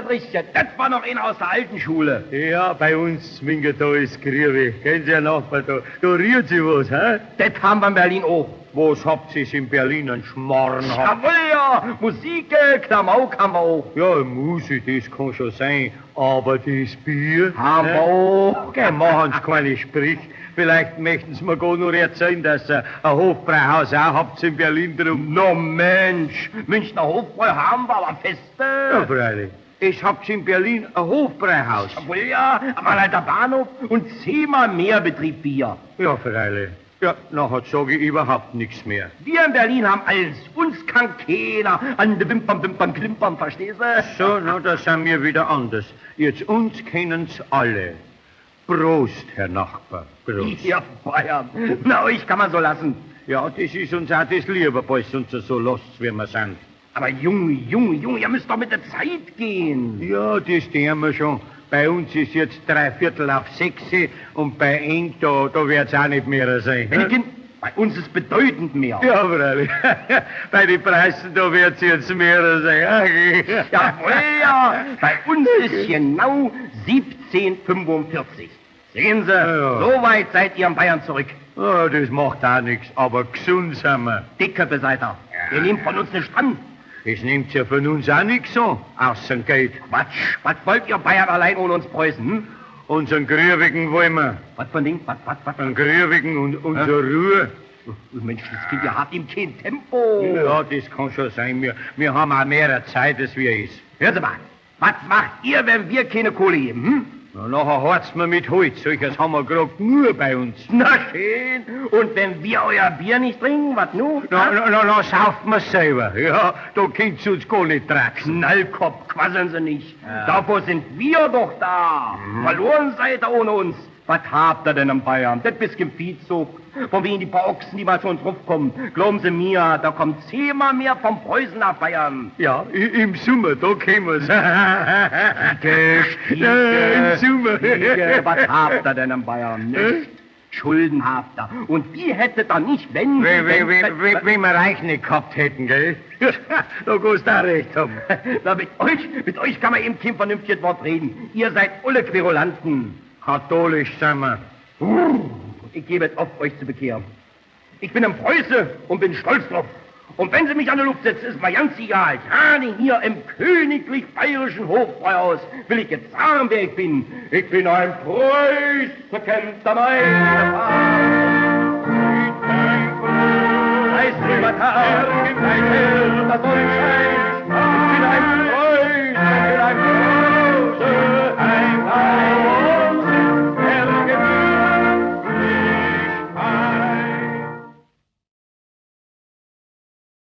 das Richtige. Das war noch einer aus der alten Schule. Ja, bei uns winkt da ist Griewe. Kennen Sie ja Nachbar, da rührt sich was, hä? Das haben wir in Berlin auch. Was habt ihr in Berlin an Schmarrn? Jawohl, ja. Musik, Klamauk haben wir auch. Ja, Musik, das kann schon sein. Aber das Bier? Haben wir auch. Okay, machen Sie keine Sprich. Vielleicht möchten Sie mir gar nur erzählen, dass ein Hofbräuhaus auch habt in Berlin drum. No Mensch, Münchner Hofbräu haben wir, aber feste. Ja, freilich. Ich hab's in Berlin ein Hofbräuhaus. Jawohl, ja, am alter Bahnhof und 10-mal mehr Betrieb Bier. Ja, freilich. Ja, nachher sage ich überhaupt nichts mehr. Wir in Berlin haben alles. Uns kann keiner an de Wimpern klimpern, verstehst du? So, na, da sind wir wieder anders. Jetzt uns kennen's alle. Prost, Herr Nachbar, Prost. Ja, Bayern. Na, euch kann man so lassen. Ja, das ist uns auch das Liebe, weil es uns so lasst, wie wir sind. Aber Junge, ihr müsst doch mit der Zeit gehen. Ja, das tun wir schon. Bei uns ist jetzt 5:45 und bei Eng, da wird's auch nicht mehr sein. Henniken, bei uns ist bedeutend mehr. Ja, freilich. Bei den Preisen, da wird's jetzt mehr sein. Jawohl, ja. Bei uns ist genau 17:45. Sehen Sie, Ja. so weit seid ihr in Bayern zurück. Oh, das macht auch nichts, aber gesund sind wir. Dicke seid ihr. Ihr nehmt von uns nicht dran. Es nimmt ja von uns auch nichts so, außer Geld. Quatsch, was wollt ihr Bayern allein ohne uns Preußen? Hm? Unseren Grüwigen wollen wir. Was von Ding? Was? Einen Grüwigen und unsere Ruhe. Mensch, das geht ja hart im kein Tempo. Ja, das kann schon sein. Wir haben auch mehr Zeit, als wir ist. Hören Sie mal, was macht ihr, wenn wir keine Kohle geben? Hm? Na, nachher harzt man mit Holz. Solches haben wir gerade nur bei uns. Na schön. Und wenn wir euer Bier nicht trinken, was nun? Na, sauft man selber. Ja, da könnt's uns gar nicht tragen. Knallkopf, quasseln Sie nicht. Dafür sind wir doch da. Verloren seid ihr ohne uns. Was habt ihr denn in Bayern? Das bisschen Viehzug. Von wegen die paar Ochsen, die mal zu uns raufkommen. Glauben Sie mir, da kommt 10-mal mehr vom Preußen nach Bayern. Ja, im Sommer, da kämen wir's. Stiege, im Sommer. was habt ihr denn in Bayern? Nicht. Schulden habt ihr. Und die hättet ihr nicht, wenn... Wenn wir reich nicht gehabt hätten, gell? Da kannst du auch recht haben. Na, mit euch kann man eben kein vernünftiges Wort reden. Ihr seid alle Querulanten. Katholisch sind wir. Ich gebe es auf, euch zu bekehren. Ich bin ein Preuße und bin stolz drauf. Und wenn Sie mich an der Luft setzen, ist mir ganz egal. Gerade hier im königlich bayerischen Hofbräuhaus will ich jetzt sagen, wer ich bin. Ich bin ein Preuß, verkämpfter meine Fahrt. Heißt über Tag, im Herr, das soll